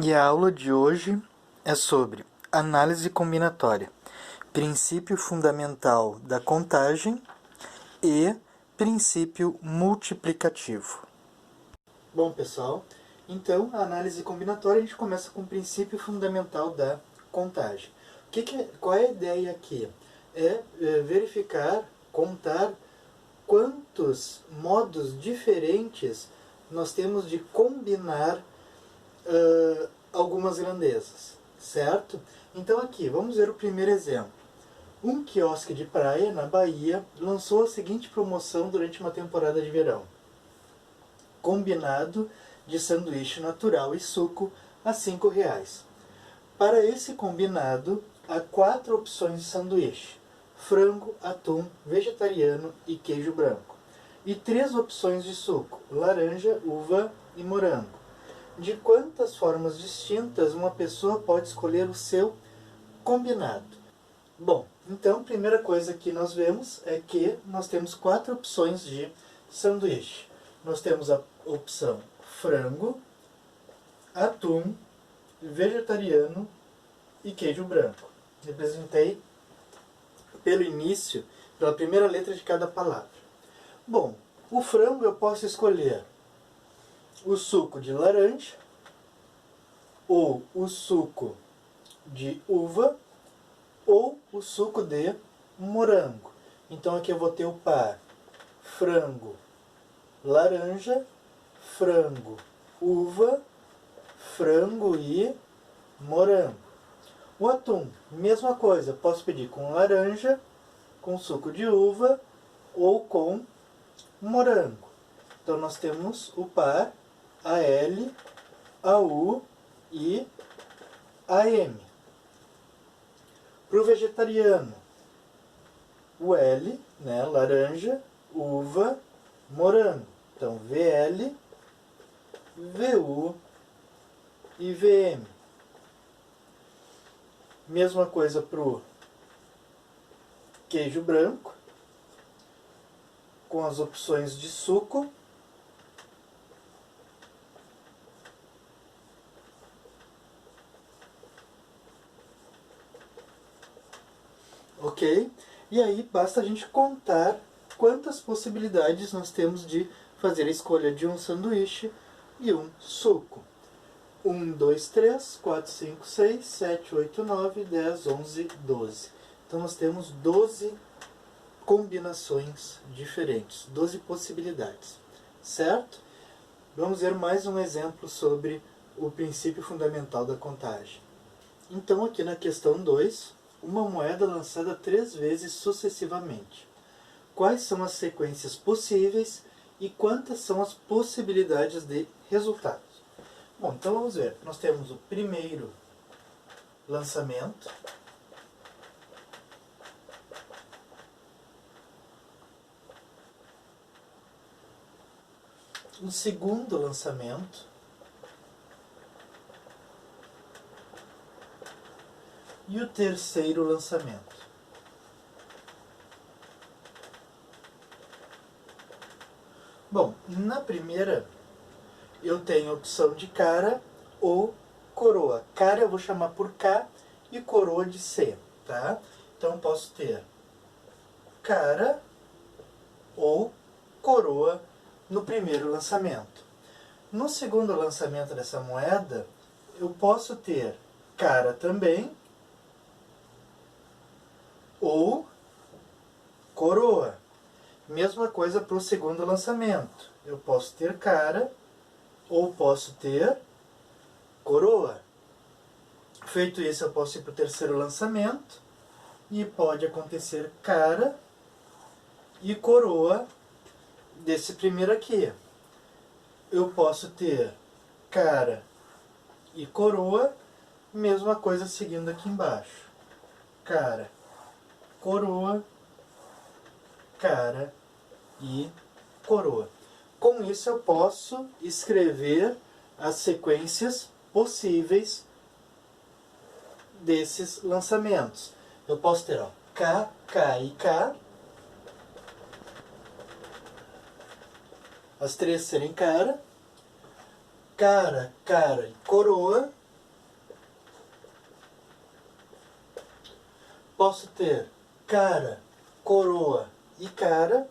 E a aula de hoje é sobre análise combinatória, princípio fundamental da contagem e princípio multiplicativo. Bom, pessoal, então a análise combinatória a gente começa com o princípio fundamental da contagem. Qual é a ideia aqui? É verificar, contar quantos modos diferentes nós temos de combinar algumas grandezas, certo? Então aqui, vamos ver o primeiro exemplo. Um quiosque de praia, na Bahia, lançou a seguinte promoção durante uma temporada de verão. Combinado de sanduíche natural e suco a R$ 5,00. Para esse combinado, há 4 opções de sanduíche: frango, atum, vegetariano e queijo branco. E 3 opções de suco: laranja, uva e morango. De quantas formas distintas uma pessoa pode escolher o seu combinado? Bom, então a primeira coisa que nós vemos é que nós temos 4 opções de sanduíche. Nós temos a opção frango, atum, vegetariano e queijo branco. Representei pelo início, pela primeira letra de cada palavra. Bom, o frango eu posso escolher o suco de laranja, ou o suco de uva, ou o suco de morango. Então aqui eu vou ter o par frango, laranja, frango, uva, frango e morango. O atum, mesma coisa, posso pedir com laranja, com suco de uva ou com morango. Então nós temos o par AL, AU e AM. Para o vegetariano, o L, né, laranja, uva, morango. Então VL, VU e VM. Mesma coisa para o queijo branco, com as opções de suco, ok? E aí basta a gente contar quantas possibilidades nós temos de fazer a escolha de um sanduíche e um suco. 1, 2, 3, 4, 5, 6, 7, 8, 9, 10, 11, 12. Então nós temos 12 combinações diferentes, 12 possibilidades, certo? Vamos ver mais um exemplo sobre o princípio fundamental da contagem. Então aqui na questão 2, uma moeda lançada 3 vezes sucessivamente. Quais são as sequências possíveis e quantas são as possibilidades de resultados? Bom, então vamos ver. Nós temos o primeiro lançamento, o segundo lançamento e o terceiro lançamento. Bom, na primeira eu tenho a opção de cara ou coroa. Cara eu vou chamar por K e coroa de C, tá? Então posso ter cara ou coroa no primeiro lançamento. No segundo lançamento dessa moeda, eu posso ter cara também ou coroa. Mesma coisa para o segundo lançamento. Eu posso ter cara ou posso ter coroa. Feito isso, eu posso ir para o terceiro lançamento e pode acontecer cara e coroa desse primeiro aqui. Eu posso ter cara e coroa, mesma coisa seguindo aqui embaixo. Cara, coroa, cara e coroa. Com isso eu posso escrever as sequências possíveis desses lançamentos. Eu posso ter, ó, K, K e K. As 3 serem cara, cara, cara e coroa. Posso ter cara, coroa e cara.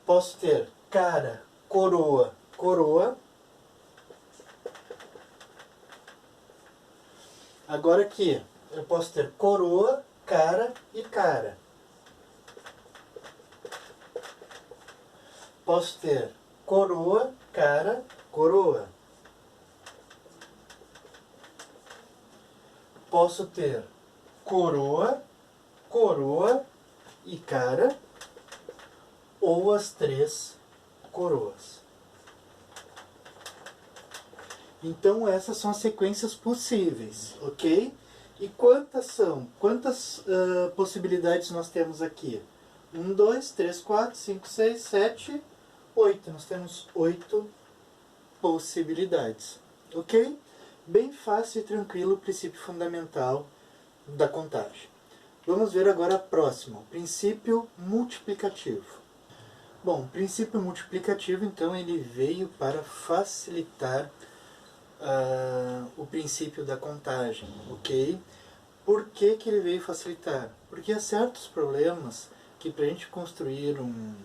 Posso ter cara, coroa, coroa. Agora aqui, eu posso ter coroa, cara e cara. Posso ter coroa, cara, coroa. Posso ter coroa, coroa e cara, ou as três coroas. Então essas são as sequências possíveis, ok? E quantas são? Quantas possibilidades nós temos aqui? 1, 2, 3, 4, 5, 6, 7, 8. Nós temos 8 possibilidades, ok? Bem fácil e tranquilo o princípio fundamental da contagem. Vamos ver agora a próxima, o princípio multiplicativo. Bom, o princípio multiplicativo, então, ele veio para facilitar o princípio da contagem, ok? Por que que ele veio facilitar? Porque há certos problemas que para a gente construir um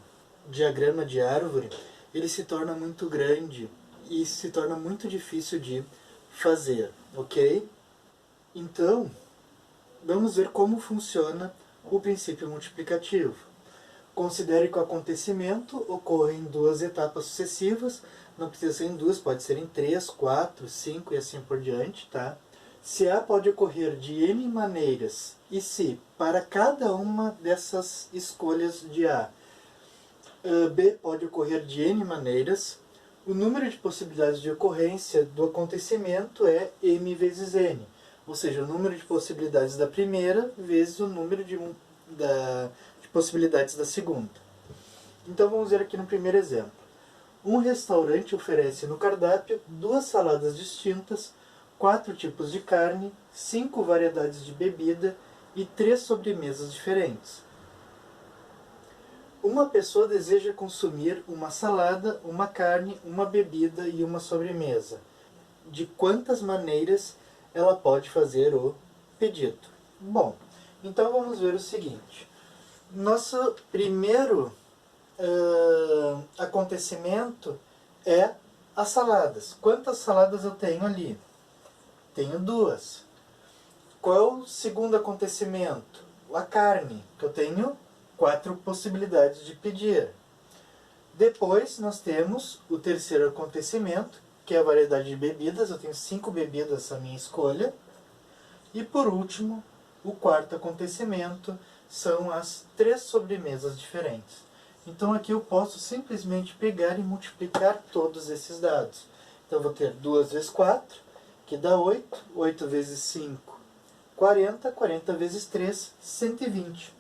diagrama de árvore, ele se torna muito grande e se torna muito difícil de fazer, ok? Então, vamos ver como funciona o princípio multiplicativo. Considere que o acontecimento ocorre em duas etapas sucessivas, não precisa ser em duas, pode ser em 3, 4, 5 e assim por diante, tá? Se A pode ocorrer de N maneiras e se, para cada uma dessas escolhas de A, B pode ocorrer de N maneiras, o número de possibilidades de ocorrência do acontecimento é M vezes N, ou seja, o número de possibilidades da primeira vezes o número de possibilidades da segunda. Então vamos ver aqui no primeiro exemplo. Um restaurante oferece no cardápio 2 saladas distintas, 4 tipos de carne, 5 variedades de bebida e 3 sobremesas diferentes. Uma pessoa deseja consumir uma salada, uma carne, uma bebida e uma sobremesa. De quantas maneiras ela pode fazer o pedido? Bom, então vamos ver o seguinte. Nosso primeiro acontecimento é as saladas. Quantas saladas eu tenho ali? Tenho 2. Qual é o segundo acontecimento? A carne, que eu tenho 4 possibilidades de pedir. Depois nós temos o terceiro acontecimento, que é a variedade de bebidas. Eu tenho 5 bebidas à minha escolha. E por último, o quarto acontecimento são as 3 sobremesas diferentes. Então aqui eu posso simplesmente pegar e multiplicar todos esses dados. Então eu vou ter 2 vezes 4, que dá 8. 8 vezes 5, 40. 40 vezes 3, 120.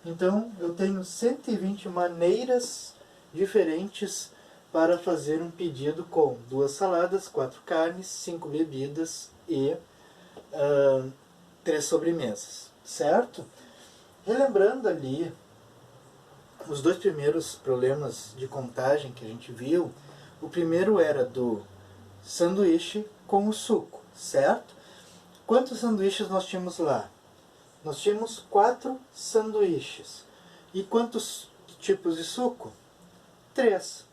Então eu tenho 120 maneiras diferentes para fazer um pedido com 2 saladas, 4 carnes, 5 bebidas e 3 sobremesas, certo? Relembrando ali os 2 primeiros problemas de contagem que a gente viu, o primeiro era do sanduíche com o suco, certo? Quantos sanduíches nós tínhamos lá? Nós tínhamos 4 sanduíches. E quantos tipos de suco? 3.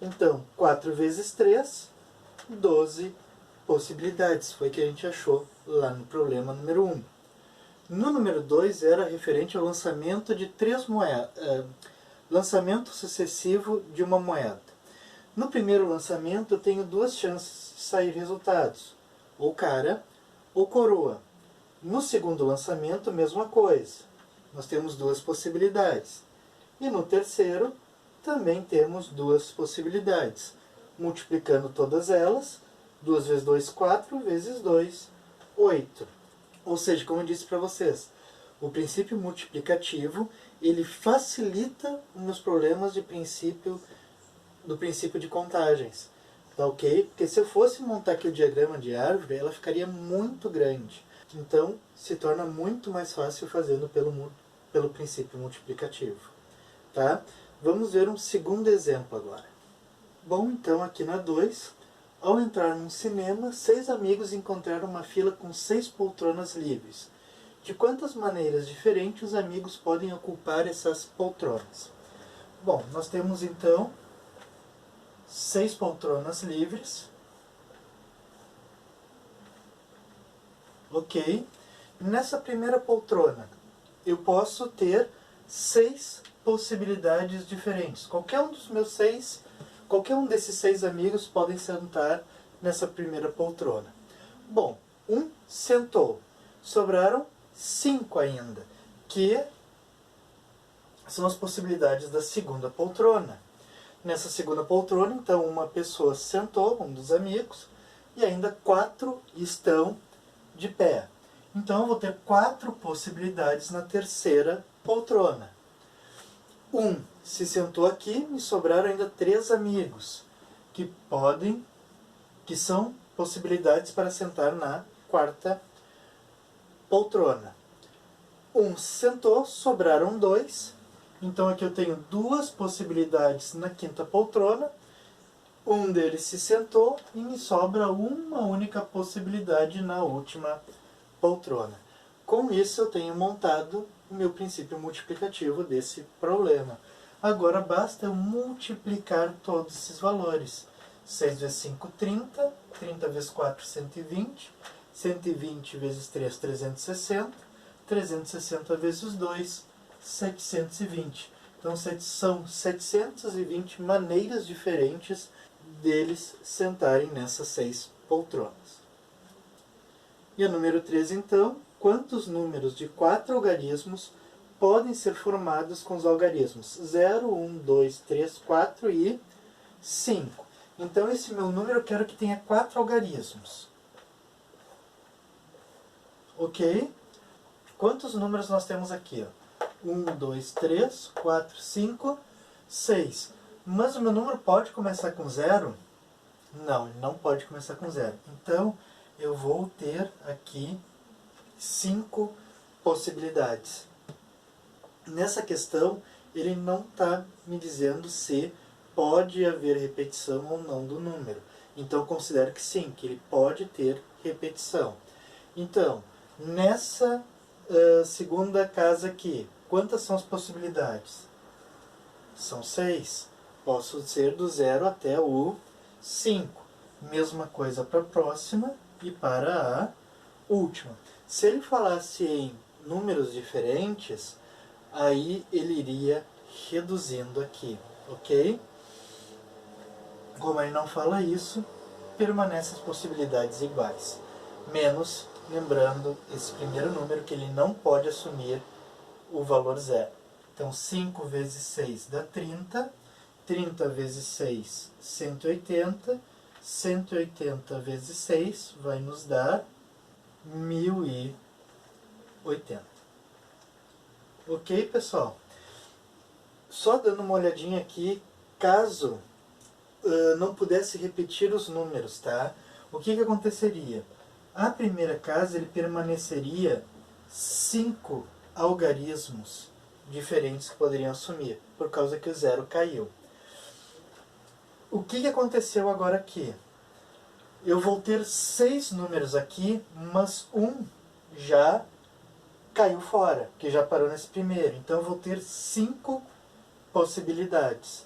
Então, 4 vezes 3, 12 possibilidades. Foi o que a gente achou lá no problema número 1. No número 2 era referente ao lançamento de 3 moedas, lançamento sucessivo de uma moeda. No primeiro lançamento eu tenho 2 chances de sair resultados, ou cara ou coroa. No segundo lançamento, mesma coisa. Nós temos 2 possibilidades. E no terceiro, também temos 2 possibilidades. Multiplicando todas elas, 2 vezes 2, 4, vezes 2, 8. Ou seja, como eu disse para vocês, o princípio multiplicativo, ele facilita os meus problemas do princípio de contagens. Tá ok? Porque se eu fosse montar aqui o diagrama de árvore, ela ficaria muito grande. Então, se torna muito mais fácil fazendo pelo princípio multiplicativo. Tá? Vamos ver um segundo exemplo agora. Bom, então aqui na 2, Ao entrar num cinema, 6 amigos encontraram uma fila com 6 poltronas livres. De quantas maneiras diferentes os amigos podem ocupar essas poltronas? Bom, nós temos então 6 poltronas livres. Ok. Nessa primeira poltrona, eu posso ter 6 possibilidades diferentes. Qualquer um desses 6 amigos podem sentar nessa primeira poltrona. Bom, um sentou. Sobraram 5 ainda, que são as possibilidades da segunda poltrona. Nessa segunda poltrona, então, uma pessoa sentou, um dos amigos, e ainda 4 estão de pé. Então, eu vou ter 4 possibilidades na terceira poltrona. Um se sentou aqui, me sobraram ainda 3 amigos, que são possibilidades para sentar na quarta poltrona. Um se sentou, sobraram 2. Então aqui eu tenho 2 possibilidades na quinta poltrona. Um deles se sentou e me sobra uma única possibilidade na última poltrona. Com isso eu tenho montado o meu princípio multiplicativo desse problema. Agora basta eu multiplicar todos esses valores. 6 vezes 5, 30. 30 vezes 4, 120. 120 vezes 3, 360. 360 vezes 2, 720. Então são 720 maneiras diferentes deles sentarem nessas 6 poltronas. E a número 3, então, quantos números de 4 algarismos podem ser formados com os algarismos 0, 1, 2, 3, 4 e 5? Então esse meu número eu quero que tenha 4 algarismos. Ok? Quantos números nós temos aqui? 1, 2, 3, 4, 5, 6. Mas o meu número pode começar com 0? Não, ele não pode começar com 0. Então, eu vou ter aqui 5 possibilidades. Nessa questão, ele não está me dizendo se pode haver repetição ou não do número. Então, eu considero que sim, que ele pode ter repetição. Então, nessa segunda casa aqui, quantas são as possibilidades? São 6. Posso ser do 0 até o 5. Mesma coisa para a próxima e para a última. Se ele falasse em números diferentes, aí ele iria reduzindo aqui, ok? Como ele não fala isso, permanecem as possibilidades iguais. Menos, lembrando, esse primeiro número que ele não pode assumir o valor 0. Então 5 vezes 6 dá 30. 30 vezes 6, 180. 180 vezes 6 vai nos dar 1080. Ok, pessoal? Só dando uma olhadinha aqui, caso não pudesse repetir os números, tá? O que aconteceria? A primeira casa, ele permaneceria 5 algarismos diferentes que poderiam assumir, por causa que o 0 caiu. O que aconteceu agora aqui? Eu vou ter 6 números aqui, mas um já caiu fora, que já parou nesse primeiro. Então eu vou ter 5 possibilidades.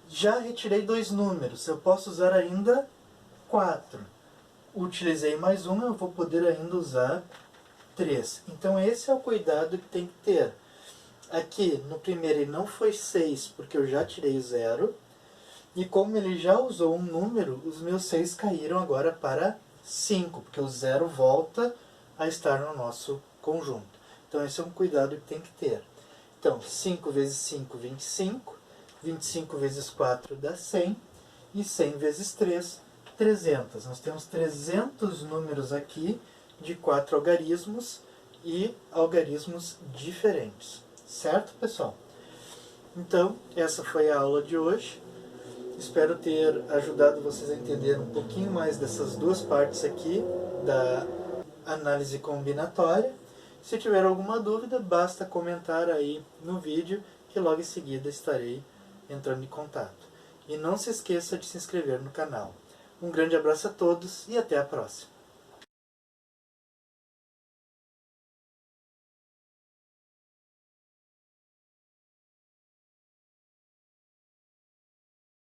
Já retirei 2 números, eu posso usar ainda 4. Utilizei mais uma, eu vou poder ainda usar 3. Então esse é o cuidado que tem que ter. Aqui no primeiro ele não foi 6, porque eu já tirei o 0. E como ele já usou um número, os meus 6 caíram agora para 5, porque o 0 volta a estar no nosso conjunto. Então esse é um cuidado que tem que ter. Então 5 vezes 5, 25. 25 vezes 4 dá 100. E 100 vezes 3, 300. Nós temos 300 números aqui de 4 algarismos e algarismos diferentes. Certo, pessoal? Então, essa foi a aula de hoje. Espero ter ajudado vocês a entender um pouquinho mais dessas duas partes aqui da análise combinatória. Se tiver alguma dúvida, basta comentar aí no vídeo que logo em seguida estarei entrando em contato. E não se esqueça de se inscrever no canal. Um grande abraço a todos e até a próxima!